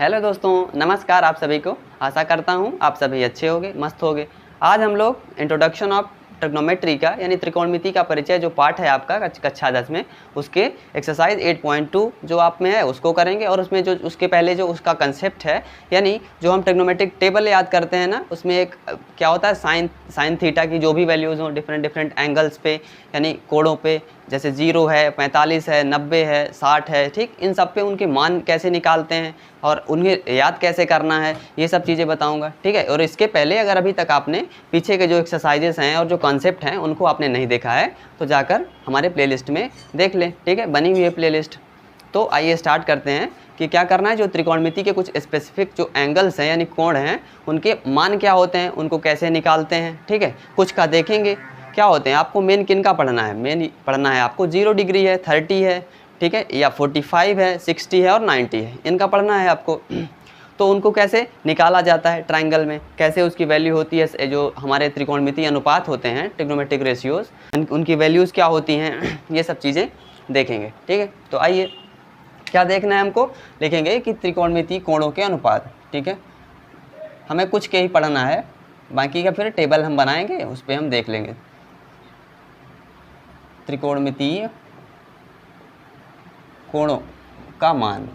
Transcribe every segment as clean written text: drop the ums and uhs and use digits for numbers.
Hello दोस्तों, नमस्कार आप सभी को। आशा करता हूँ आप सभी अच्छे होंगे, मस्त होंगे। आज हम लोग इंट्रोडक्शन ऑफ ट्रिग्नोमेट्री का यानी त्रिकोणमिति का परिचय जो पार्ट है आपका कक्षा 10 में, उसके एक्सरसाइज 8.2 जो आप में है उसको करेंगे। और उसमें जो उसके पहले जो उसका कंसेप्ट है, यानी जो हम ट्रिग्नोमेट्रिक टेबल याद करते हैं ना, उसमें एक क्या होता है, साइन थीटा की जो भी वैल्यूज़ हों डिफरेंट एंगल्स पे यानी कोणों पे, जैसे 0 है, 45 है, 90 है, 60 है, ठीक, इन सब पे उनके मान कैसे निकालते हैं और उन्हें याद कैसे करना है, ये सब चीज़ें बताऊंगा, ठीक है। और इसके पहले अगर अभी तक आपने पीछे के जो एक्सरसाइजेस हैं और जो कॉन्सेप्ट हैं उनको आपने नहीं देखा है तो जाकर हमारे प्लेलिस्ट में देख लें, ठीक है, बनी हुई है प्लेलिस्ट। तो आइए स्टार्ट करते हैं कि क्या करना है। जो त्रिकोणमिति के कुछ स्पेसिफिक जो एंगल्स हैं यानी कोण हैं, उनके मान क्या होते हैं, उनको कैसे निकालते हैं, ठीक है, कुछ का देखेंगे क्या होते हैं। आपको मेन किन का पढ़ना है, मेन पढ़ना है आपको 0 डिग्री है, 30 है, ठीक है, या 45 है, 60 है और 90 है, इनका पढ़ना है आपको। तो उनको कैसे निकाला जाता है ट्रायंगल में, कैसे उसकी वैल्यू होती है, जो हमारे त्रिकोणमिति अनुपात होते हैं ट्रिग्नोमेट्रिक रेशियोज, उनकी वैल्यूज़ क्या होती हैं, ये सब चीज़ें देखेंगे, ठीक है। तो आइए क्या देखना है हमको, लिखेंगे कि त्रिकोणमिति कोणों के अनुपात, ठीक है, हमें कुछ के ही पढ़ना है, बाकी का फिर टेबल हम बनाएंगे उस पर हम देख लेंगे। त्रिकोणमितीय कोणों का मान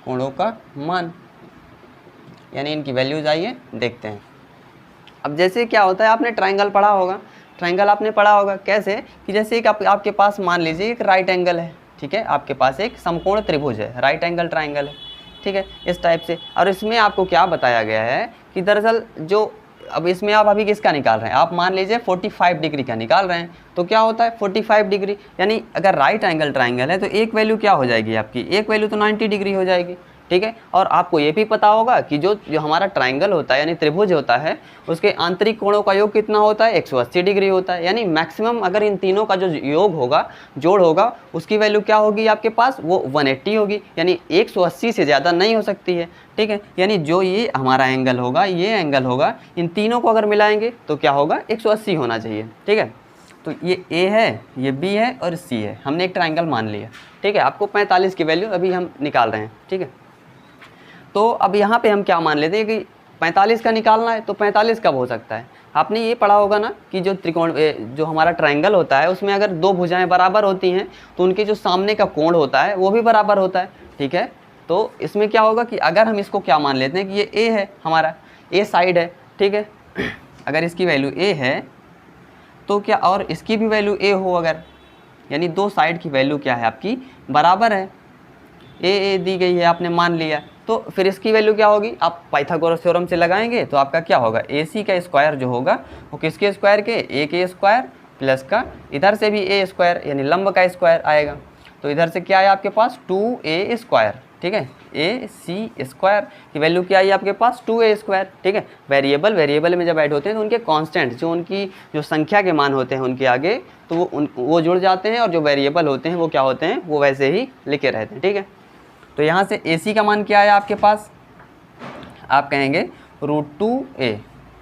कोणों का मान यानी इनकी वैल्यूज आइए देखते हैं। अब जैसे क्या होता है, आपने ट्रायंगल पढ़ा होगा, ट्रायंगल आपने पढ़ा होगा कैसे कि जैसे एक आपके पास मान लीजिए एक राइट एंगल है, ठीक है, आपके पास एक समकोण त्रिभुज है, राइट एंगल ट्रायंगल है, ठीक है, इस टाइप से। और इसमें आपको क्या बताया गया है कि दरअसल जो अब इसमें आप अभी किसका निकाल रहे हैं, आप मान लीजिए 45 डिग्री का निकाल रहे हैं। तो क्या होता है 45 डिग्री, यानी अगर राइट एंगल ट्रायंगल है तो एक वैल्यू क्या हो जाएगी आपकी, एक वैल्यू तो 90 डिग्री हो जाएगी, ठीक है। और आपको ये भी पता होगा कि जो हमारा ट्रायंगल होता है यानी त्रिभुज होता है, उसके आंतरिक कोणों का योग कितना होता है, 180 डिग्री होता है। यानी मैक्सिमम अगर इन तीनों का जो योग होगा, जोड़ होगा, उसकी वैल्यू क्या होगी आपके पास, वो 180 होगी, यानी 180 से ज़्यादा नहीं हो सकती है, ठीक है। यानी जो ये हमारा एंगल होगा, ये एंगल होगा, इन तीनों को अगर मिलाएंगे तो क्या होगा, 180 होना चाहिए, ठीक है। तो ये A है, ये B है और C है, हमने एक ट्रायंगल मान लिया, ठीक है। आपको 45 की वैल्यू अभी हम निकाल रहे हैं, ठीक है। तो अब यहाँ पे हम क्या मान लेते हैं कि 45 का निकालना है, तो 45 कब हो सकता है, आपने ये पढ़ा होगा ना कि जो जो हमारा ट्रायंगल होता है उसमें अगर दो भुजाएं बराबर होती हैं तो उनके जो सामने का कोण होता है वो भी बराबर होता है, ठीक है। तो इसमें क्या होगा कि अगर हम इसको क्या मान लेते हैं कि ये A है, हमारा A साइड है, ठीक है, अगर इसकी वैल्यू A है तो क्या, और इसकी भी वैल्यू A हो अगर, यानी दो साइड की वैल्यू क्या है आपकी, बराबर है, A दी गई है, आपने मान लिया, तो फिर इसकी वैल्यू क्या होगी, आप पाइथागोरस थ्योरम से लगाएंगे तो आपका क्या होगा, AC का स्क्वायर जो होगा वो किसके स्क्वायर के, A के स्क्वायर प्लस का इधर से भी A स्क्वायर यानी लंब का स्क्वायर आएगा। तो इधर से क्या आया आपके पास 2A स्क्वायर, ठीक है, AC स्क्वायर की वैल्यू क्या आई आपके पास 2A स्क्वायर, ठीक है। वेरिएबल में जब ऐड होते हैं तो उनके कांस्टेंट जो उनकी जो संख्या के मान होते हैं उनके आगे, तो वो जुड़ जाते हैं, और जो वेरिएबल होते हैं वो क्या होते हैं, वो वैसे ही लिखे रहते हैं, ठीक है। तो यहाँ से AC का मान क्या आया आपके पास, आप कहेंगे √2A,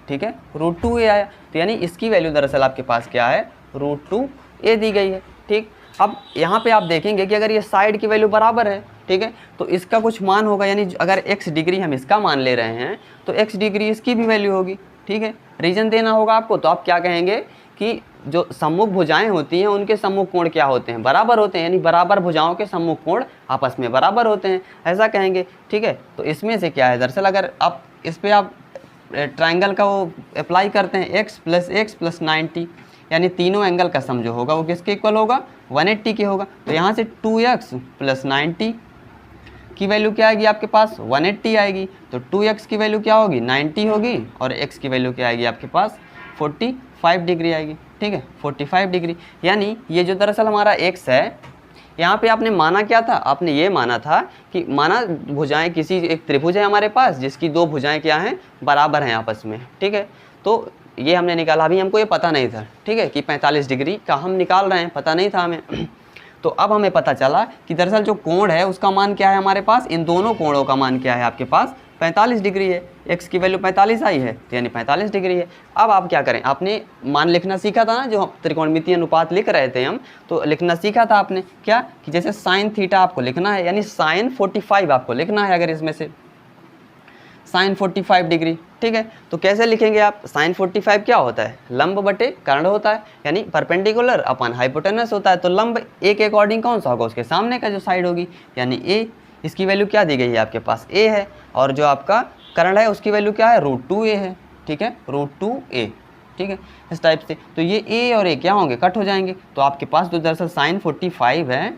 ठीक है, √2A आया। तो यानी इसकी वैल्यू दरअसल आपके पास क्या है, √2A दी गई है, ठीक। अब यहाँ पे आप देखेंगे कि अगर ये साइड की वैल्यू बराबर है, ठीक है, तो इसका कुछ मान होगा, यानी अगर x डिग्री हम इसका मान ले रहे हैं तो x डिग्री इसकी भी वैल्यू होगी, ठीक है। रीजन देना होगा आपको, तो आप क्या कहेंगे कि जो सम्मुख भुजाएं होती हैं उनके सम्मुख कोण क्या होते हैं, बराबर होते हैं, यानी बराबर भुजाओं के सम्मुख कोण आपस में बराबर होते हैं, ऐसा कहेंगे, ठीक है। तो इसमें से क्या है, दरअसल अगर आप इस पर आप ट्रायंगल का वो अप्लाई करते हैं x + 90, यानी तीनों एंगल का सम जो होगा वो किसके इक्वल होगा, 180 के होगा। तो यहाँ से 2x + 90 की वैल्यू क्या आएगी आपके पास, 180 आएगी। तो 2x की वैल्यू क्या होगी, 90 होगी, और x की वैल्यू क्या आएगी आपके पास, 45 डिग्री आएगी, ठीक है, 45 डिग्री। यानी ये जो दरअसल हमारा x है, यहाँ पे आपने माना क्या था, आपने ये माना था कि माना भुजाएं किसी एक त्रिभुज है हमारे पास जिसकी दो भुजाएं क्या हैं, बराबर हैं आपस में, ठीक है। तो ये हमने निकाला, अभी हमको ये पता नहीं था, ठीक है, कि 45 डिग्री का हम निकाल रहे हैं, पता नहीं था हमें। तो अब हमें पता चला कि दरअसल जो कोण है उसका मान क्या है हमारे पास, इन दोनों कोणों का मान क्या है आपके पास, 45 डिग्री है, x की वैल्यू 45 आई है तो यानी 45 डिग्री है। अब आप क्या करें, आपने मान लिखना सीखा था ना, जो हम त्रिकोणमितीय अनुपात लिख रहे थे हम, तो लिखना सीखा था आपने क्या, कि जैसे साइन थीटा आपको लिखना है, यानी साइन 45 आपको लिखना है, अगर इसमें से साइन 45 डिग्री, ठीक है। तो कैसे लिखेंगे आप, साइन 45 क्या होता है, लंब बटे कर्ण होता है, यानी परपेंडिकुलर अपन हाइपोटेनस होता है। तो लंब ए के अकॉर्डिंग कौन सा होगा, उसके सामने का जो साइड होगी, यानी ए। इसकी वैल्यू क्या दी गई है आपके पास, ए है, और जो आपका कर्ण है उसकी वैल्यू क्या है, √2a है, ठीक है, √2a, ठीक है, इस टाइप से। तो ये ए और ए क्या होंगे, कट हो जाएंगे। तो आपके पास जो दरअसल साइन 45 है,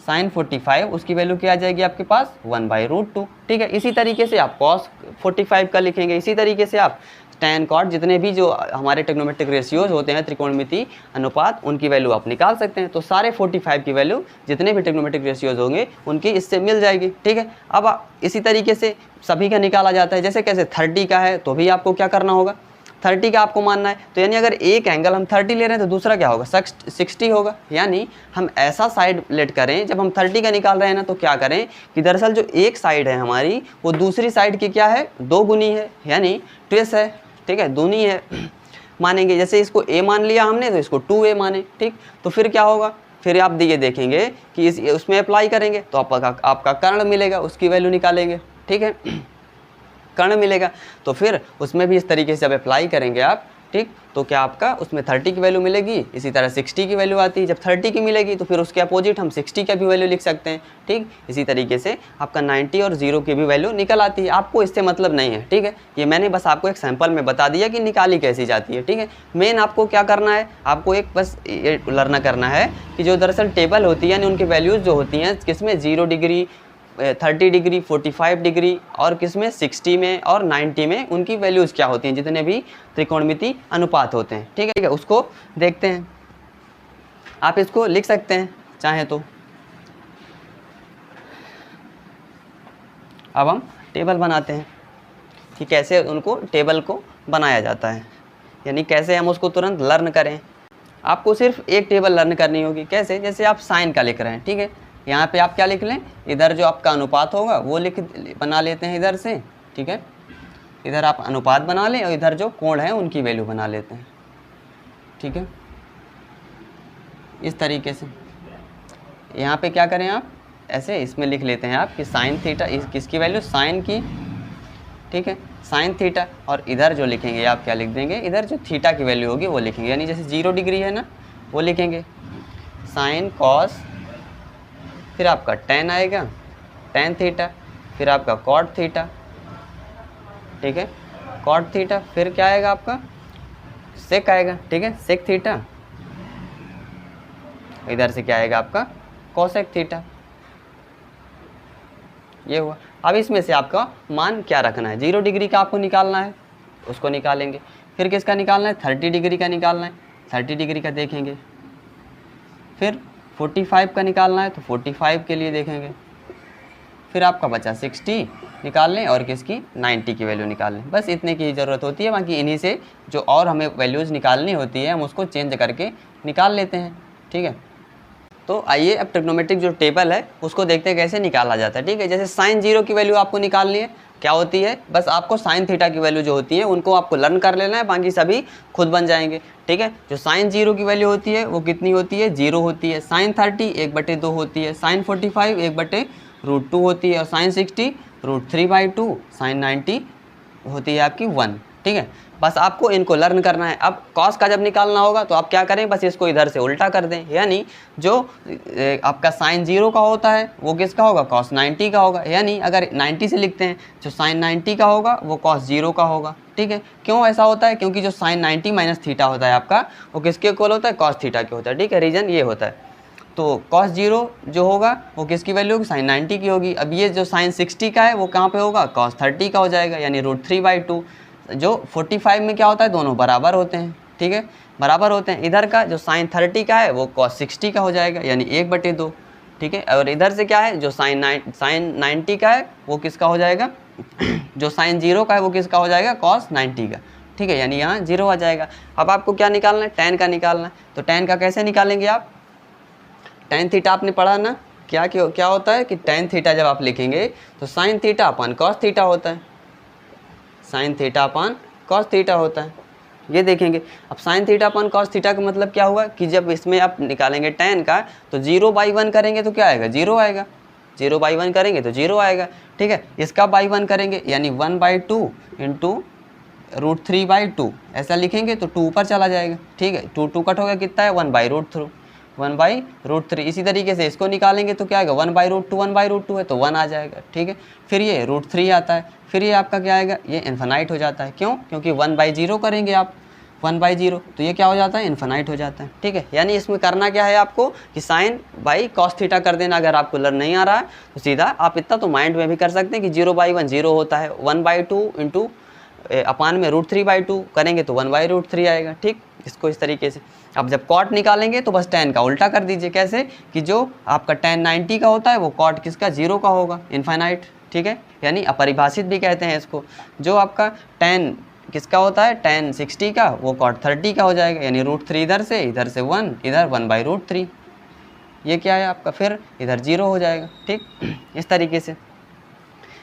साइन 45 उसकी वैल्यू क्या आ जाएगी आपके पास, 1/√2, ठीक है। इसी तरीके से आप कॉस 45 का लिखेंगे, इसी तरीके से आप टैन कॉट, जितने भी जो हमारे ट्रिग्नोमेट्रिक रेशियोज होते हैं, त्रिकोणमिति अनुपात, उनकी वैल्यू आप निकाल सकते हैं। तो सारे 45 की वैल्यू जितने भी ट्रिग्नोमेट्रिक रेशियोज होंगे उनकी इससे मिल जाएगी, ठीक है। अब इसी तरीके से सभी का निकाला जाता है, जैसे कैसे 30 का है तो भी आपको क्या करना होगा, 30 का आपको मानना है। तो यानी अगर एक एंगल हम 30 ले रहे हैं तो दूसरा क्या होगा, 60 होगा। यानी हम ऐसा साइड लेट करें, जब हम 30 का निकाल रहे हैं ना, तो क्या करें कि दरअसल जो एक साइड है हमारी, वो दूसरी साइड की क्या है, 2 गुनी है, यानी ट्विस है, ठीक है, दूनी है मानेंगे। जैसे इसको a मान लिया हमने तो इसको 2a माने, ठीक। तो फिर क्या होगा, फिर आप ये देखेंगे कि उसमें अप्लाई करेंगे तो आपका कर्ण मिलेगा, उसकी वैल्यू निकालेंगे, ठीक है, कर्ण मिलेगा। तो फिर उसमें भी इस तरीके से अब अप्लाई करेंगे आप, ठीक। तो क्या आपका उसमें 30 की वैल्यू मिलेगी, इसी तरह 60 की वैल्यू आती है। जब 30 की मिलेगी तो फिर उसके अपोजिट हम 60 का भी वैल्यू लिख सकते हैं, ठीक। इसी तरीके से आपका 90 और 0 की भी वैल्यू निकल आती है। आपको इससे मतलब नहीं है, ठीक है, ये मैंने बस आपको एक सैंपल में बता दिया कि निकाली कैसी जाती है, ठीक है। मेन आपको क्या करना है, आपको एक बस ये लर्न करना है कि जो दरअसल टेबल होती है, यानी उनकी वैल्यूज़ जो होती हैं, किसमें 0 डिग्री, 30 डिग्री, 45 डिग्री, और किसमें 60 में और 90 में, उनकी वैल्यूज़ क्या होती हैं, जितने भी त्रिकोणमिति अनुपात होते हैं, ठीक है। उसको देखते हैं, आप इसको लिख सकते हैं चाहें तो। अब हम टेबल बनाते हैं कि कैसे उनको टेबल को बनाया जाता है, यानी कैसे हम उसको तुरंत लर्न करें। आपको सिर्फ एक टेबल लर्न करनी होगी, कैसे, जैसे आप साइन का लिख रहे हैं, ठीक है। यहाँ पे आप क्या लिख लें, इधर जो आपका अनुपात होगा वो बना लेते हैं इधर से, ठीक है। इधर आप अनुपात बना लें और इधर जो कोण है उनकी वैल्यू बना लेते हैं, ठीक है। इस तरीके से यहाँ पे क्या करें आप, ऐसे इसमें लिख लेते हैं आप कि साइन थीटा, किसकी वैल्यू, साइन की, ठीक है, साइन थीटा। और इधर जो लिखेंगे आप क्या लिख देंगे, इधर जो थीटा की वैल्यू होगी वो लिखेंगे, यानी जैसे 0 डिग्री है ना, वो लिखेंगे साइन कॉस, फिर आपका टेन आएगा, टेन थीटा, फिर आपका कॉट थीटा, ठीक है, कॉट थीटा, फिर क्या आएगा आपका सेक आएगा, ठीक है, सेक थीटा, इधर से क्या आएगा आपका कोसेक थीटा। ये हुआ। अब इसमें से आपका मान क्या रखना है, 0 डिग्री का आपको निकालना है, उसको निकालेंगे। फिर किसका निकालना है, 30 डिग्री का निकालना है, 30 डिग्री का देखेंगे। फिर 45 का निकालना है तो 45 के लिए देखेंगे। फिर आपका बचा 60 निकाल लें और किसकी 90 की वैल्यू निकाल लें। बस इतने की ज़रूरत होती है, बाकी इन्हीं से जो और हमें वैल्यूज़ निकालनी होती है हम उसको चेंज करके निकाल लेते हैं, ठीक है। तो आइए अब ट्रिग्नोमेट्रिक जो टेबल है उसको देखते हैं कैसे निकाला जाता है, ठीक है। जैसे साइन 0 की वैल्यू आपको निकालनी है, क्या होती है, बस आपको साइन थीटा की वैल्यू जो होती है उनको आपको लर्न कर लेना है, बाकी सभी खुद बन जाएंगे, ठीक है। जो साइन 0 की वैल्यू होती है वो कितनी होती है, 0 होती है। साइन 30 1/2 होती है। साइन 45 1/√2 होती है। और साइन 60 √3/2। साइन 90 होती है आपकी 1, ठीक है। बस आपको इनको लर्न करना है। अब कॉस का जब निकालना होगा तो आप क्या करें, बस इसको इधर से उल्टा कर दें, यानी जो आपका साइन 0 का होता है वो किसका होगा, कॉस 90 का होगा। यानी अगर 90 से लिखते हैं, जो साइन 90 का होगा वो कॉस 0 का होगा, ठीक है। क्यों ऐसा होता है, क्योंकि जो साइन 90 माइनस थीटा होता है आपका, वो किसके इक्वल होता है, कॉस थीटा के होता है, ठीक है। रीज़न ये होता है। तो कॉस 0 जो होगा वो किसकी वैल्यू होगी, साइन 90 की होगी। अब ये जो साइन 60 का है वो कहाँ पे होगा, कॉस 30 का हो जाएगा, यानी √3/2। जो 45 में क्या होता है, दोनों बराबर होते हैं, ठीक है, बराबर होते हैं। इधर का जो साइन 30 का है वो कॉस 60 का हो जाएगा, यानी 1/2, ठीक है। और इधर से क्या है, जो साइन 90 का है वो किसका हो जाएगा, जो साइन 0 का है वो किसका हो जाएगा, कॉस 90 का, ठीक है, यानी यहाँ 0 आ जाएगा। अब आपको क्या निकालना है, टेन का निकालना है। तो टेन का कैसे निकालेंगे आप, टेन थीटा आपने पढ़ा ना, क्या होता है कि टेन थीटा जब आप लिखेंगे तो साइन थीटा अपन कॉस थीटा होता है, sine theta upon cos theta होता है। ये देखेंगे। अब sine theta upon cos theta का मतलब क्या हुआ कि जब इसमें आप निकालेंगे tan का तो 0/1 करेंगे तो क्या आएगा, 0 आएगा। 0/1 करेंगे तो 0 आएगा, ठीक है। इसका बाई 1 करेंगे यानी 1/2 इंटू √3/2 ऐसा लिखेंगे तो 2 ऊपर चला जाएगा, ठीक है। 2 कट हो गया, कितना है 1/√3 1/√3। इसी तरीके से इसको निकालेंगे तो क्या आएगा 1/√2 1/√2 है तो 1 आ जाएगा, ठीक है। फिर ये √3 आता है, फिर ये आपका क्या आएगा, ये इन्फिनाइट हो जाता है। क्यों? क्योंकि 1/0 करेंगे आप 1/0 तो ये क्या हो जाता है, इन्फिनाइट हो जाता है, ठीक है। यानी इसमें करना क्या है आपको कि साइन बाई कॉस थीटा कर देना। अगर आपको लर्न नहीं आ रहा है तो सीधा आप इतना तो माइंड में भी कर सकते हैं कि 0/1 0 होता है, 1/2 इंटू अपान में √3/2 करेंगे तो 1/√3 आएगा, ठीक। इसको इस तरीके से। अब जब कॉट निकालेंगे तो बस tan का उल्टा कर दीजिए। कैसे कि जो आपका tan 90 का होता है वो कॉट किसका, 0 का होगा, इनफाइनाइट, ठीक है। यानी अपरिभाषित भी कहते हैं इसको। जो आपका tan किसका होता है, tan 60 का वो कॉट 30 का हो जाएगा, यानी √3 इधर से 1 इधर 1/√3। ये क्या है आपका, फिर इधर 0 हो जाएगा, ठीक। इस तरीके से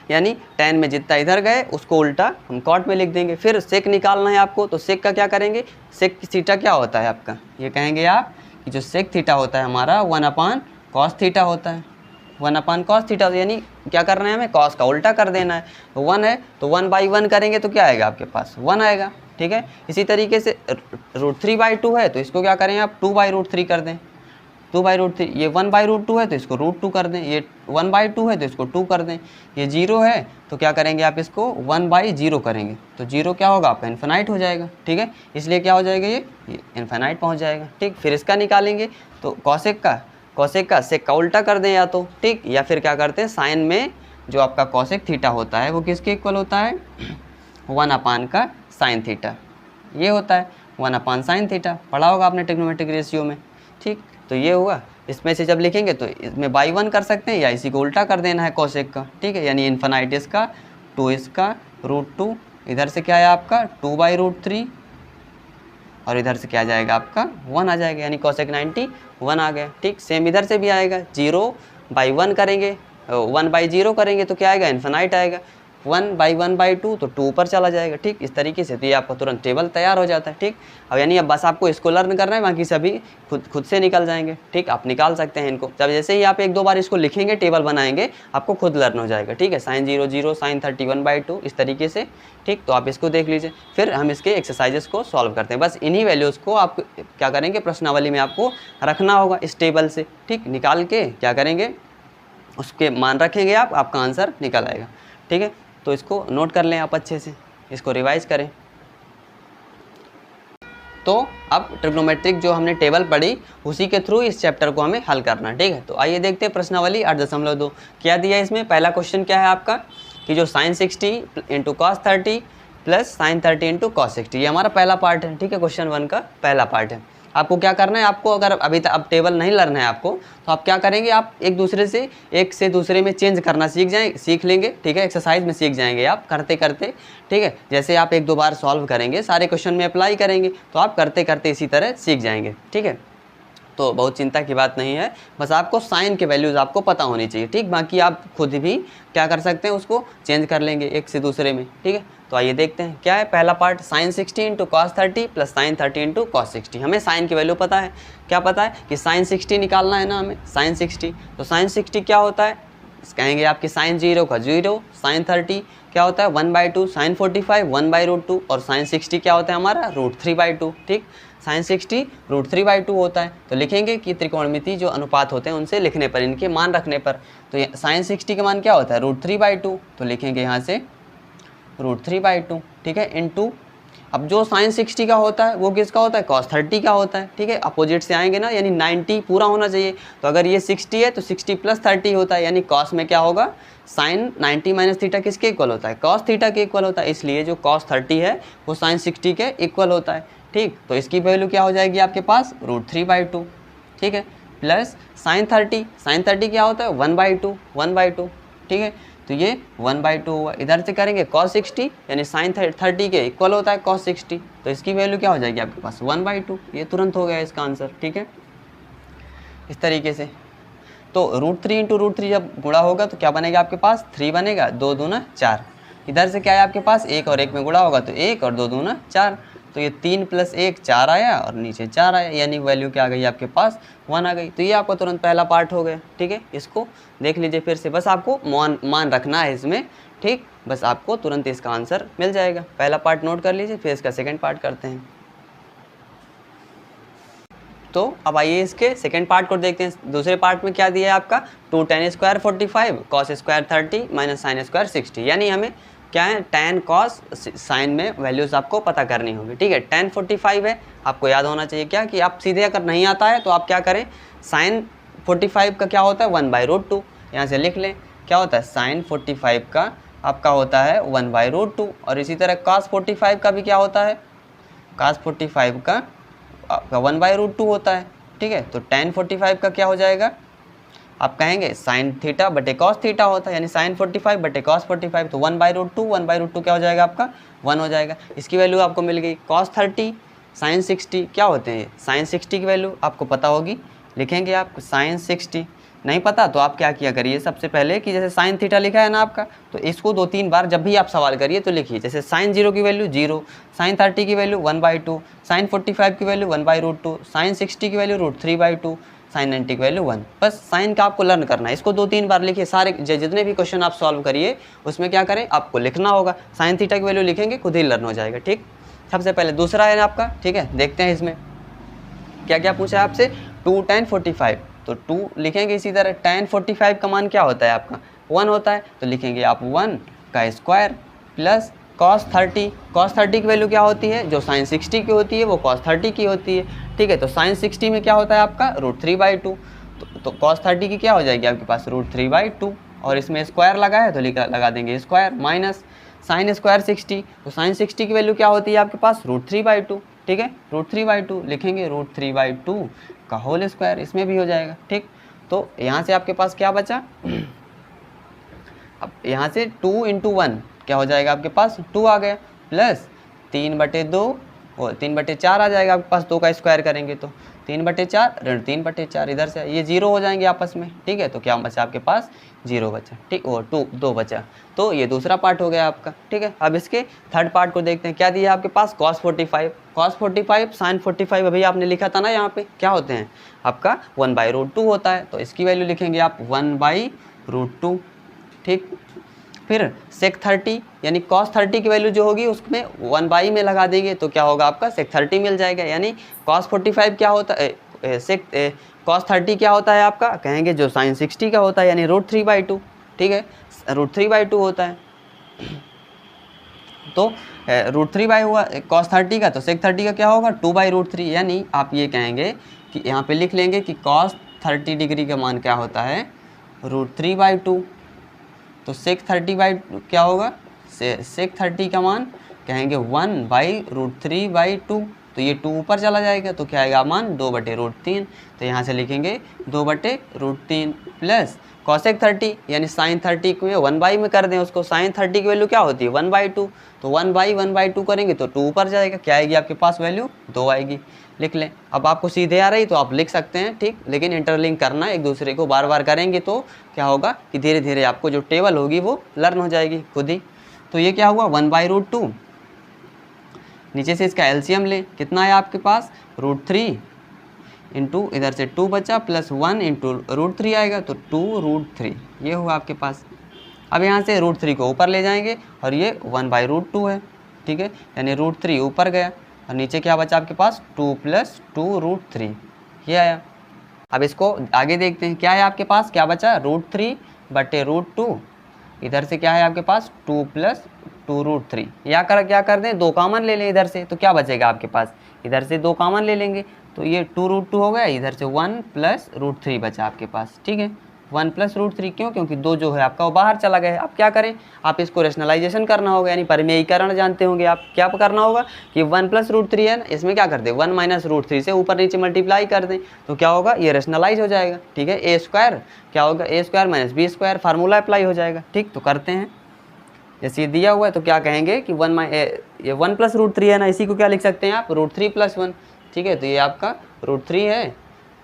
यानी tan में जितना इधर गए उसको उल्टा हम कॉट में लिख देंगे। फिर सेक निकालना है आपको तो सेक का क्या करेंगे, सेक थीटा क्या होता है आपका, ये कहेंगे आप कि जो सेक थीटा होता है हमारा 1/cos थीटा होता है। 1/cos थीटा यानी क्या करना है हमें, cos का उल्टा कर देना है। तो 1 है तो 1/1 करेंगे तो क्या आएगा आपके पास, 1 आएगा, ठीक है। इसी तरीके से √3/2 है तो इसको क्या करें आप 2/√3 कर दें, 2/√3। ये 1/√2 है तो इसको √2 कर दें, ये 1/2 है तो इसको 2 कर दें, ये 0 है तो क्या करेंगे आप इसको 1/0 करेंगे तो 0 क्या होगा आपका, इन्फिनाइट हो जाएगा, ठीक है। इसलिए क्या हो जाएगा, ये इन्फिनाइट पहुंच जाएगा, ठीक। फिर इसका निकालेंगे तो कॉसेक का सेक का उल्टा कर दें या तो, ठीक। या फिर क्या करते हैं, साइन में जो आपका कॉसेक थीटा होता है वो किसके इक्वल होता है, 1/sin थीटा। ये होता है 1/sin थीटा, पढ़ा होगा आपने ट्रिग्नोमेट्रिक रेशियो में, ठीक। तो ये हुआ। इसमें से जब लिखेंगे तो इसमें बाई 1 कर सकते हैं या इसी को उल्टा कर देना है कॉसेक का, ठीक है। यानी इन्फिनाइट इसका 2 इसका √2, इधर से क्या है आपका 2/√3 और इधर से क्या आ जाएगा आपका 1 आ जाएगा, यानी कॉसेक 90 1 आ गया, ठीक। सेम इधर से भी आएगा, 0/1 करेंगे 1/0 करेंगे तो क्या आएगा, इन्फिनाइट आएगा। 1/1/2 तो 2 ऊपर चला जाएगा, ठीक। इस तरीके से तो ये आपका तुरंत टेबल तैयार हो जाता है, ठीक। अब यानी अब बस आपको इसको लर्न करना है, बाकी सभी खुद से निकल जाएंगे, ठीक। आप निकाल सकते हैं इनको। जब जैसे ही आप 1-2 बार इसको लिखेंगे टेबल बनाएंगे आपको खुद लर्न हो जाएगा, ठीक है। sin 0 0 sin 31/2 इस तरीके से, ठीक। तो आप इसको देख लीजिए। फिर हम इसके एक्सरसाइजेस को सॉल्व करते हैं। बस इन्हीं वैल्यूज़ को आप क्या करेंगे, प्रश्नावली में आपको रखना होगा इस टेबल से, ठीक। निकाल के क्या करेंगे, उसके मान रखेंगे आप, आपका आंसर निकल आएगा, ठीक है। तो इसको नोट कर लें आप अच्छे से, इसको रिवाइज करें। तो अब ट्रिग्नोमेट्रिक जो हमने टेबल पढ़ी उसी के थ्रू इस चैप्टर को हमें हल करना है, ठीक है। तो आइए देखते हैं प्रश्नावली 8.2 क्या दिया है इसमें। पहला क्वेश्चन क्या है आपका कि जो sin 60 × cos 30 plus sin 30 × cos 60, ये हमारा पहला पार्ट है, ठीक है। क्वेश्चन 1 का पहला पार्ट है। आपको क्या करना है, आपको अगर अभी तक अब टेबल नहीं लर्न है आपको तो आप क्या करेंगे, आप एक से दूसरे में चेंज करना सीख लेंगे, ठीक है। एक्सरसाइज में सीख जाएंगे आप करते करते, ठीक है। जैसे आप 1-2 बार सॉल्व करेंगे, सारे क्वेश्चन में अप्लाई करेंगे तो आप करते करते इसी तरह सीख जाएंगे, ठीक है। तो बहुत चिंता की बात नहीं है, बस आपको साइन के वैल्यूज़ आपको पता होनी चाहिए, ठीक। बाकी आप खुद भी क्या कर सकते हैं, उसको चेंज कर लेंगे एक से दूसरे में, ठीक है। तो आइए देखते हैं क्या है पहला part, sin 60 × cos 30 plus sin 30 × cos 60। हमें साइन की वैल्यू पता है, क्या पता है कि sin 60 निकालना है ना हमें, sin 60। तो sin 60 क्या होता है, कहेंगे आपकी sin 0 का 0, sin 30 क्या होता है 1/2, sin 45 1/√2 और sin 60 क्या होता है हमारा √3/2, ठीक। sin 60 √3/2 होता है। तो लिखेंगे कि त्रिकोणमिति जो अनुपात होते हैं उनसे लिखने पर, इनके मान रखने पर, तो sin 60 का मान क्या होता है √3/2, तो लिखेंगे यहाँ से √3/2, ठीक है, इनटू अब जो sin 60 का होता है वो किसका होता है, cos 30 का होता है, ठीक है। अपोजिट से आएंगे ना, यानी 90 पूरा होना चाहिए। तो अगर ये 60 है तो 60 + 30 होता है, यानी cos में क्या होगा, sin 90 - थीटा किसके इक्वल होता है, cos थीटा के इक्वल होता है। इसलिए जो cos 30 है वो sin 60 के इक्वल होता है, ठीक। तो इसकी वैल्यू क्या हो जाएगी आपके पास √3/2, ठीक है, प्लस sin 30 क्या होता है 1/2, ठीक है। तो ये 1/2 हुआ। इधर से करेंगे cos 60 यानी sin 30 के इक्वल होता है cos 60, तो इसकी वैल्यू क्या हो जाएगी आपके पास 1/2। ये तुरंत हो गया इसका आंसर, ठीक है। इस तरीके से तो √3 × √3 जब गुणा होगा तो क्या बनेगा आपके पास 3 बनेगा, 2 दूना 4, इधर से क्या है आपके पास, 1 और 1 में गुणा होगा तो 1 और 2 दूना 4, तो ये 3 + 1 4 आया और नीचे 4 आया, यानी वैल्यू क्या आ गई आपके पास 1 आ गई। तो ये आपका तुरंत पहला पार्ट हो गया। ठीक है, इसको देख लीजिए फिर से, बस आपको मान रखना है इसमें। ठीक, बस आपको तुरंत इसका आंसर मिल जाएगा। पहला पार्ट नोट कर लीजिए, फिर इसका सेकेंड पार्ट करते हैं। तो अब आइए इसके सेकेंड पार्ट को देखते हैं। दूसरे पार्ट में क्या दिया है आपका, 2 tan square 45 cos square 30 minus sine square 60, यानी हमें क्या है tan cos साइन में वैल्यूज़ आपको पता करनी होगी। ठीक है, tan 45 है, आपको याद होना चाहिए क्या कि आप सीधे अगर नहीं आता है तो आप क्या करें, साइन 45 का क्या होता है 1/√2, यहाँ से लिख लें क्या होता है, साइन 45 का आपका होता है 1/√2, और इसी तरह cos 45 का भी क्या होता है, cos 45 का आपका 1/√2 होता है। ठीक है, तो tan 45 का क्या हो जाएगा, आप कहेंगे साइन थीटा बटे कॉस थीटा होता है, यानी साइन 45 बटे कॉस 45, तो 1/√2 क्या हो जाएगा आपका 1 हो जाएगा। इसकी वैल्यू आपको मिल गई। कॉस 30 साइन 60 क्या होते हैं, साइन 60 की वैल्यू आपको पता होगी, लिखेंगे आप साइन 60। नहीं पता तो आप क्या किया करिए, सबसे पहले कि जैसे साइन थीटा लिखा है ना आपका, तो इसको 2-3 बार जब भी आप सवाल करिए तो लिखिए, जैसे साइन 0 की वैल्यू 0, साइन 30 की वैल्यू 1/2, साइन 45 की वैल्यू 1/√2, साइन 60 की वैल्यू √3/2, साइन 90 की वैल्यू 1। बस साइन का आपको लर्न करना है, इसको 2-3 बार लिखिए। सारे जितने भी क्वेश्चन आप सॉल्व करिए उसमें क्या करें, आपको लिखना होगा। साइन थीटा की वैल्यू लिखेंगे, खुद ही लर्न हो जाएगा। ठीक, सबसे पहले दूसरा है ना आपका। ठीक है, देखते हैं इसमें क्या क्या पूछा है आपसे। 2 tan 45, तो 2 लिखेंगे इसी तरह। tan 45 का मान क्या होता है आपका 1 होता है, तो लिखेंगे आप 1 का स्क्वायर प्लस cos 30। cos 30 की वैल्यू क्या होती है, जो sin 60 की होती है वो cos 30 की होती है। ठीक है, तो sin 60 में क्या होता है आपका √3/2, तो cos 30 की क्या हो जाएगी आपके पास √3/2, और इसमें स्क्वायर लगा है तो लगा देंगे स्क्वायर, माइनस sin स्क्वायर 60, तो sin 60 की वैल्यू क्या होती है आपके पास √3/2। ठीक है, √3/2 लिखेंगे, √3/2 का होल स्क्वायर, इसमें भी हो जाएगा। ठीक, तो यहाँ से आपके पास क्या बचा, अब यहाँ से 2 × 1 क्या हो जाएगा आपके पास 2 आ गया, प्लस 3/2 और 3/4 आ जाएगा आपके पास, 2 का स्क्वायर करेंगे तो 3/4 ऋण 3/4, इधर से ये 0 हो जाएंगे आपस में। ठीक है, तो क्या बचा आपके पास 0 बचा। ठीक, और 2 बचा, तो ये दूसरा पार्ट हो गया आपका। ठीक है, अब इसके थर्ड पार्ट को देखते हैं। क्या दिया आपके पास cos 45, cos 45 sin 45 अभी आपने लिखा था ना, यहाँ पे क्या होते हैं आपका 1/√2 होता है, तो इसकी वैल्यू लिखेंगे आप 1/√2। ठीक, फिर sec 30 यानी cos 30 की वैल्यू जो होगी उसमें 1/, में लगा देंगे तो क्या होगा आपका sec 30 मिल जाएगा। यानी cos 45 क्या होता है, cos 30 क्या होता है आपका, कहेंगे जो sin 60 का होता है, यानी √3/2। ठीक है, √3/2 होता है, तो √3 हुआ cos 30 का, तो sec 30 का क्या होगा 2/√3। यानी आप ये कहेंगे कि यहाँ पे लिख लेंगे कि cos 30 डिग्री का मान क्या होता है √3/2, तो sec 30 क्या होगा, sec 30 का मान कहेंगे 1/√3/2, तो ये 2 ऊपर चला जाएगा तो क्या आएगा मान 2/√3, तो यहाँ से लिखेंगे 2/√3 प्लस cosec 30 यानी sin 30 को 1/, में कर दें उसको। sin 30 की वैल्यू क्या होती है 1/2, तो 1/1/2 करेंगे तो 2 ऊपर जाएगा, क्या आएगी आपके पास वैल्यू 2 आएगी। लिख लें, अब आपको सीधे आ रही तो आप लिख सकते हैं। ठीक, लेकिन इंटरलिंक करना, एक दूसरे को बार बार करेंगे तो क्या होगा कि धीरे धीरे आपको जो टेबल होगी वो लर्न हो जाएगी खुद ही। तो ये क्या हुआ 1/√2, नीचे से इसका एलसीएम ले, कितना है आपके पास √3 इंटू इधर से 2 बचा प्लस 1 इंटू √3 आएगा, तो 2√3 ये हुआ आपके पास। अब यहाँ से √3 को ऊपर ले जाएंगे और ये 1/√2 है। ठीक है, यानी √3 ऊपर गया और नीचे क्या बचा आपके पास 2 + 2√3 ये आया। अब इसको आगे देखते हैं, क्या है आपके पास, क्या बचा √3/√2, इधर से क्या है आपके पास 2 + 2√3, या क्या कर दें 2 कॉमन ले लें इधर से, तो क्या बचेगा आपके पास, इधर से 2 कॉमन ले लेंगे तो ये 2√2 हो गया, इधर से 1 + √3 बचा आपके पास। ठीक है, 1 + √3 क्यों, क्योंकि 2 जो है आपका वो बाहर चला गया है। अब क्या करें, आप इसको रेशनलाइजेशन करना होगा, यानी परिमेयीकरण जानते होंगे आप, क्या करना होगा कि 1 + √3 है ना, इसमें क्या कर दें 1 - √3 से ऊपर नीचे मल्टीप्लाई कर दें, तो क्या होगा ये रेशनलाइज हो जाएगा। ठीक है, a² क्या होगा a² - b² फार्मूला अप्लाई हो जाएगा। ठीक, तो करते हैं, जैसे ये दिया हुआ है तो क्या कहेंगे कि 1 + √3 है ना, इसी को क्या लिख सकते हैं आप √3 + 1। ठीक है, तो ये आपका √3 है,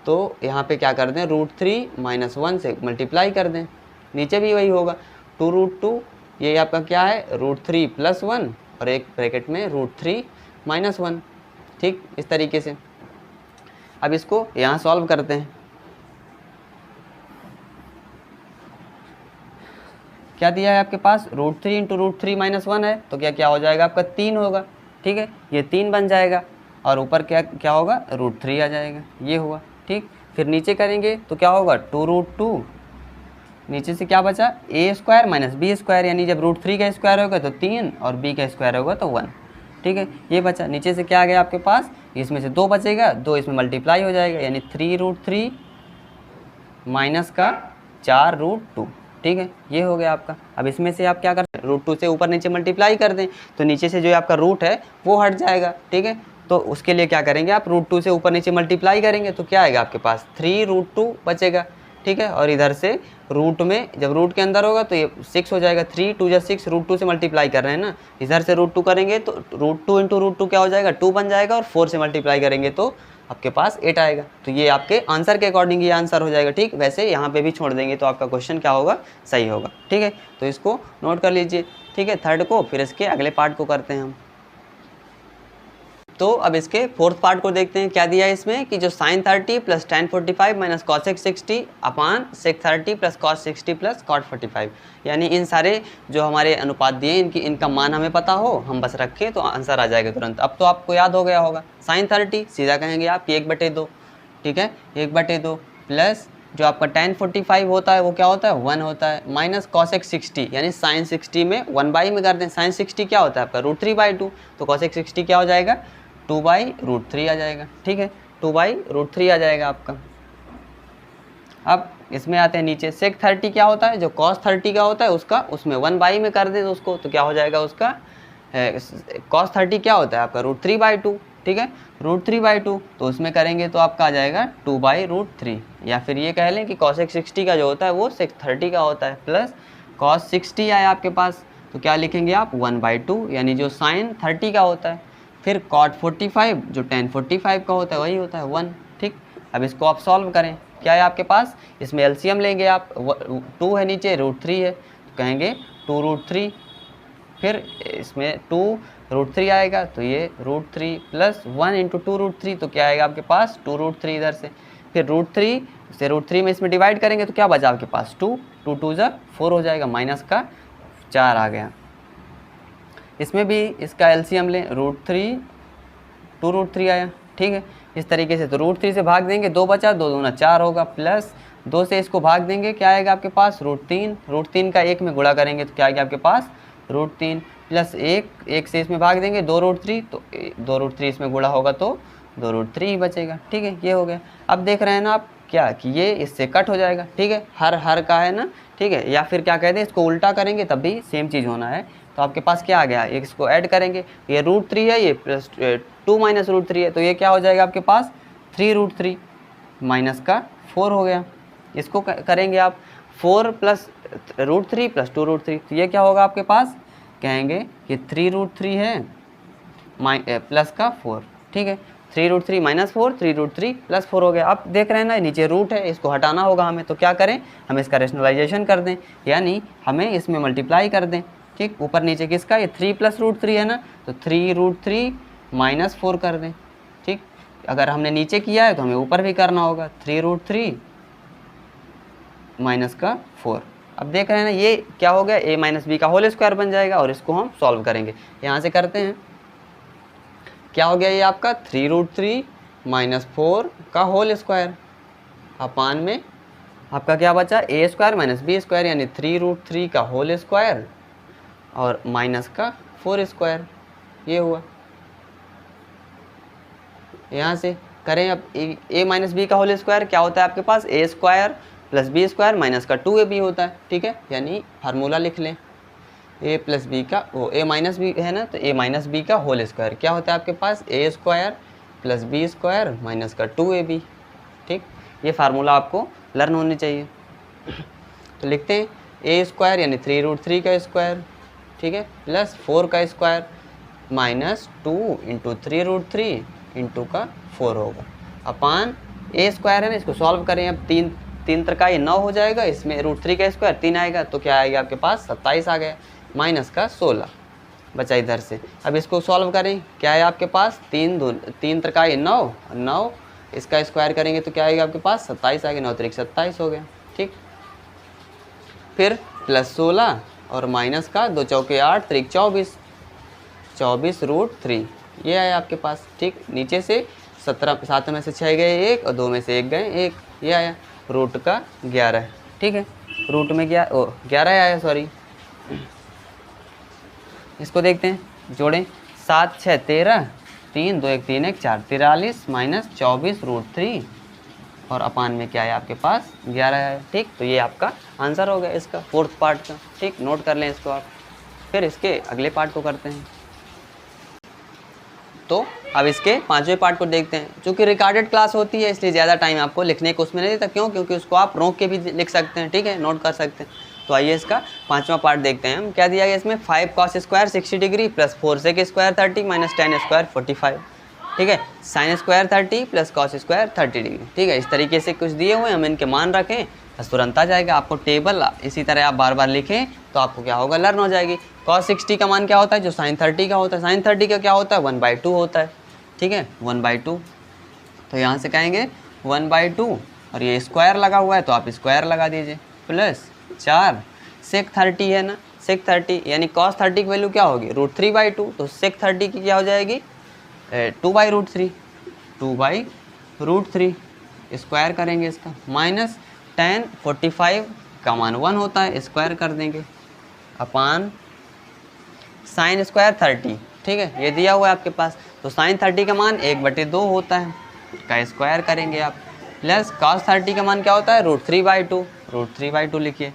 तो यहाँ पे क्या कर दें √3 - 1 से मल्टीप्लाई कर दें, नीचे भी वही होगा 2√2 ये आपका क्या है, √3 + 1 और एक ब्रैकेट में √3 - 1। ठीक, इस तरीके से। अब इसको यहाँ सॉल्व करते हैं। क्या दिया है आपके पास, √3 × √3 - 1 है, तो क्या क्या हो जाएगा आपका 3 होगा। ठीक है, ये 3 बन जाएगा और ऊपर क्या क्या होगा, √3 आ जाएगा, ये हुआ। ठीक, फिर नीचे करेंगे तो क्या होगा, 2√2, नीचे से क्या बचा, a² - b², यानी जब √3 का स्क्वायर होगा तो 3 और b का स्क्वायर होगा तो 1। ठीक है, ये बचा। नीचे से क्या आ गया आपके पास, इसमें से 2 बचेगा, 2 इसमें मल्टीप्लाई हो जाएगा, यानी 3√3 माइनस का 4√2। ठीक है, ये हो गया आपका। अब इसमें से आप क्या करते हैं, √2 से ऊपर नीचे मल्टीप्लाई कर दें तो नीचे से जो आपका रूट है वो हट जाएगा। ठीक है, तो उसके लिए क्या करेंगे आप, √2 से ऊपर नीचे मल्टीप्लाई करेंगे तो क्या आएगा आपके पास, 3√2 बचेगा। ठीक है, और इधर से रूट में जब रूट के अंदर होगा तो ये 6 हो जाएगा, 3 2 जा 6, √2 से मल्टीप्लाई कर रहे हैं ना, इधर से √2 करेंगे तो √2 × √2 क्या हो जाएगा, 2 बन जाएगा, और 4 से मल्टीप्लाई करेंगे तो आपके पास 8 आएगा। तो ये आपके आंसर के अकॉर्डिंग ये आंसर हो जाएगा। ठीक, वैसे यहाँ पे भी छोड़ देंगे तो आपका क्वेश्चन क्या होगा, सही होगा। ठीक है, तो इसको नोट कर लीजिए। ठीक है, थर्ड को, फिर इसके अगले पार्ट को करते हैं हम। तो अब इसके फोर्थ पार्ट को देखते हैं। क्या दिया है इसमें कि जो sin 30 + tan 45 - cosec 60 अपान sec 30 + cos 60 + cot 45, यानी इन सारे जो हमारे अनुपात दिए इनका मान हमें पता हो, हम बस रखें तो आंसर आ जाएगा तुरंत। अब तो आपको याद हो गया होगा, sin 30 सीधा कहेंगे आप 1/2। ठीक है, 1/2 प्लस जो आपका tan 45 होता है वो क्या होता है, 1 होता है, माइनस cosec 60, यानी sin 60 में 1/, में कर दें। sin 60 क्या होता है आपका, √3/2, तो cosec 60 क्या हो जाएगा, 2/√3 आ जाएगा। ठीक है, 2/√3 आ जाएगा आपका। अब इसमें आते हैं नीचे, sec 30 क्या होता है, जो cos 30 का होता है उसका, उसमें 1/, में कर दे तो उसको, तो क्या हो जाएगा उसका, cos 30 क्या होता है आपका, √3/2। ठीक है, √3/2, तो उसमें करेंगे तो आपका आ जाएगा 2/√3, या फिर ये कह लें कि cosec 60 का जो होता है वो sec 30 का होता है, प्लस cos 60 आया आपके पास, तो क्या लिखेंगे आप, 1/2, यानी जो sin 30 का होता है। फिर cot 45 जो tan 45 का होता है वही होता है 1। ठीक, अब इसको आप सॉल्व करें। क्या है आपके पास, इसमें एलसीएम लेंगे आप, 2 है नीचे, √3 है, तो कहेंगे 2√3, फिर इसमें 2√3 आएगा तो ये √3 प्लस 1 × 2√3, तो क्या आएगा आपके पास, 2√3 इधर से, फिर √3 से √3 में इसमें डिवाइड करेंगे तो क्या बचा आपके पास, 2 2 2 जा 4 हो जाएगा, माइनस का 4 आ गया। इसमें भी इसका एलसीएम लें, √3 2√3 आया। ठीक है, इस तरीके से तो √3 से भाग देंगे, 2 बचा, 2 दूना 4 होगा, प्लस 2 से इसको भाग देंगे, क्या आएगा आपके पास, √3 का 1 में गुणा करेंगे तो क्या आएगा आपके पास, √3 प्लस 1 से इसमें भाग देंगे 2√3, तो 2√3 इसमें गुणा होगा तो 2√3 ही बचेगा। ठीक है, ये हो गया। अब देख रहे हैं ना आप क्या कि ये इससे कट हो जाएगा। ठीक है, हर का है ना। ठीक है, या फिर क्या कहते हैं, इसको उल्टा करेंगे तब भी सेम चीज़ होना है। तो आपके पास क्या आ गया, एक इसको ऐड करेंगे, ये √3 है, ये प्लस 2 - √3 है, तो ये क्या हो जाएगा आपके पास, 3√3 माइनस का 4 हो गया। इसको करेंगे आप 4 + √3 + 2√3, तो ये क्या होगा आपके पास, कहेंगे कि 3√3 है प्लस का 4। ठीक है, 3√3 - 4, 3√3 + 4 हो गया। अब देख रहे हैं ना नीचे रूट है, इसको हटाना होगा हमें, तो क्या करें, हम इसका रेशनलाइजेशन कर दें, यानी हमें इसमें मल्टीप्लाई कर दें। ठीक, ऊपर नीचे किसका, ये 3 + √3 है ना, तो 3√3 - 4 कर दें। ठीक, अगर हमने नीचे किया है तो हमें ऊपर भी करना होगा, 3√3 माइनस का 4। अब देख रहे हैं ना ये क्या हो गया, a - b का होल स्क्वायर बन जाएगा, और इसको हम सॉल्व करेंगे। यहाँ से करते हैं, क्या हो गया ये आपका, 3√3 - 4 का होल स्क्वायर अपान में आपका क्या बचा, a² - b², यानी 3√3 का होल स्क्वायर और माइनस का 4², ये हुआ। यहाँ से करें अब a - b का होल स्क्वायर क्या होता है आपके पास, a² + b² माइनस का 2ab होता है। ठीक है, यानी फार्मूला लिख लें, a + b का वो a - b है ना, तो a - b का होल स्क्वायर क्या होता है आपके पास, a² + b² माइनस का 2ab। ठीक, ये फार्मूला आपको लर्न होनी चाहिए। तो लिखते हैं a² यानी 3√3 का स्क्वायर, ठीक है, प्लस 4 का स्क्वायर माइनस 2 × 3√3 × का 4 होगा, अपान a² है ना, इसको सॉल्व करें। अब 3 3 3 9 हो जाएगा, इसमें √3 का स्क्वायर 3 आएगा, तो क्या आएगा आपके पास, 27 आ गया। माइनस का 16 बचा इधर से। अब इसको सॉल्व करें, क्या है आपके पास 3 त्रिकाई 9, 9 इसका स्क्वायर करेंगे तो क्या आएगा आपके पास 27 आ गया, 9 त्रिक 27 हो गया। ठीक, फिर प्लस 16 और माइनस का 2 चौके 8 त्रिक 24, 24√3 ये आया आपके पास। ठीक, नीचे से 17, 7 में से 6 गए 1 और 2 में से 1 गए 1, ये आया रूट का 11। ठीक है, रूट में 11 आया, सॉरी। इसको देखते हैं, जोड़ें 7 6 13, 3 2 1 3 1 4, 43 माइनस 24√3 और अपान में क्या है आपके पास 11 है। ठीक, तो ये आपका आंसर हो गया इसका फोर्थ पार्ट का। ठीक, नोट कर लें इसको आप। फिर इसके अगले पार्ट को करते हैं। तो अब इसके 5वें पार्ट को देखते हैं। चूँकि रिकॉर्डेड क्लास होती है इसलिए ज़्यादा टाइम आपको लिखने को उसमें नहीं देता। क्यों? क्योंकि उसको आप रोक के भी लिख सकते हैं। ठीक है, नोट कर सकते हैं। तो आइए इसका 5वां पार्ट देखते हैं हम। क्या दिया गया इसमें 5 cos square 60 degree plus 4 sec square 30 minus 10 square 45। ठीक है, sine square 30 plus cos square 30 degree. ठीक है, इस तरीके से कुछ दिए हुए हम इनके मान रखें बस तुरंत आ जाएगा। आपको टेबल इसी तरह आप बार बार लिखें तो आपको क्या होगा, लर्न हो जाएगी। cos 60 का मान क्या होता है, जो sin 30 का होता है। sin 30 का क्या होता है 1/2 होता है। ठीक है, 1/2, तो यहाँ से कहेंगे 1/2 और ये स्क्वायर लगा हुआ है तो आप स्क्वायर लगा दीजिए प्लस 4 sec 30 है ना, sec 30 यानी cos 30 की वैल्यू क्या होगी √3/2, तो sec 30 की क्या हो जाएगी 2/√3, 2/√3 स्क्वायर करेंगे इसका माइनस 10 45 का मान 1 होता है, स्क्वायर कर देंगे अपान साइन स्क्वायर 30। ठीक है, ये दिया हुआ है आपके पास। तो साइन 30 का मान 1/2 होता है, का स्क्वायर करेंगे आप प्लस cos 30 का मान क्या होता है √3/2, √3/2 लिखिए,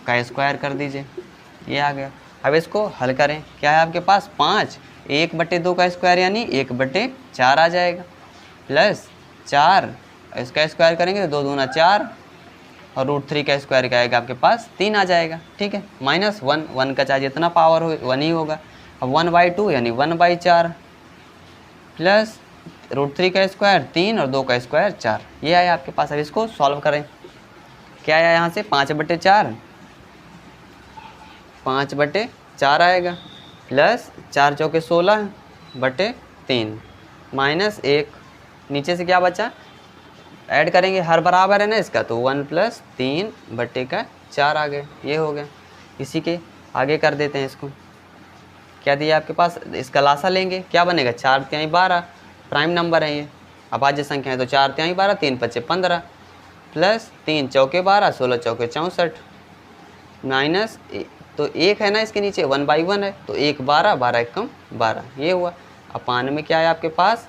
का स्क्वायर कर दीजिए, ये आ गया। अब इसको हल करें, क्या है आपके पास 5, 1/2 का स्क्वायर यानी 1/4 आ जाएगा प्लस 4 इसका स्क्वायर करेंगे तो 2 दूना 4 और √3 का स्क्वायर क्या आएगा आपके पास 3 आ जाएगा। ठीक है, माइनस 1 का चाहे जितना पावर हो 1 ही होगा। अब 1/2 यानी 1/4 प्लस √3 का स्क्वायर 3 और 2 का स्क्वायर 4, ये आया आपके पास। अब इसको सॉल्व करें, क्या आया यहाँ से 5/4, 5/4 आएगा प्लस 4 चौके 16/3 माइनस 1, नीचे से क्या बचा ऐड करेंगे, हर बराबर है ना इसका, तो 1 + 3/4 आ गए, ये हो गया। इसी के आगे कर देते हैं इसको। क्या दिया आपके पास, इसका लासा लेंगे, क्या बनेगा 4 तिहाई 12, प्राइम नंबर है ये, अभाज्य संख्या है तो 4 तिहाई 12, 3 × 5 = 15 प्लस 3 चौके 12, 16 चौके 64 माइनस तो 1 है ना इसके नीचे 1/1 है तो 1 12, 12 एकम 12, ये हुआ। अपान में क्या है आपके पास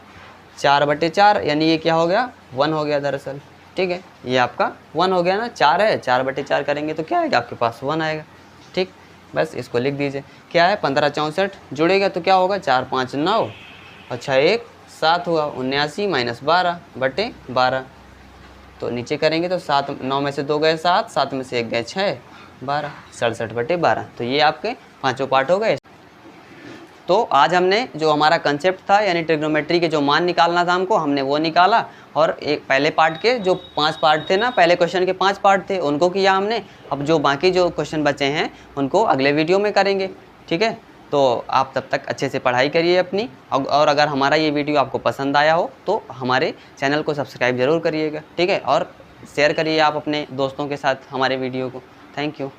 4/4 यानी ये क्या हो गया 1 हो गया दरअसल। ठीक है, ये आपका 1 हो गया ना, 4 है 4/4 करेंगे तो क्या आएगा आपके पास 1 आएगा। ठीक, बस इसको लिख दीजिए, क्या है 15 64 जुड़ेगा तो क्या होगा 4 5 9 और 6 1 7 हुआ, 79 माइनस 12/12, तो नीचे करेंगे तो 7 9 में से 2 गए 7, 7 में से 1 गए 6 12, 67/12। तो ये आपके 5 पार्ट हो गए। तो आज हमने जो हमारा कंसेप्ट था यानी ट्रिग्नोमेट्री के जो मान निकालना था हमने वो निकाला, और एक पहले पार्ट के जो 5 पार्ट थे ना, पहले क्वेश्चन के 5 पार्ट थे उनको किया हमने। अब जो बाकी जो क्वेश्चन बचे हैं उनको अगले वीडियो में करेंगे। ठीक है, तो आप तब तक अच्छे से पढ़ाई करिए अपनी, और अगर हमारा ये वीडियो आपको पसंद आया हो तो हमारे चैनल को सब्सक्राइब ज़रूर करिएगा। ठीक है, और शेयर करिए आप अपने दोस्तों के साथ हमारे वीडियो को। Thank you.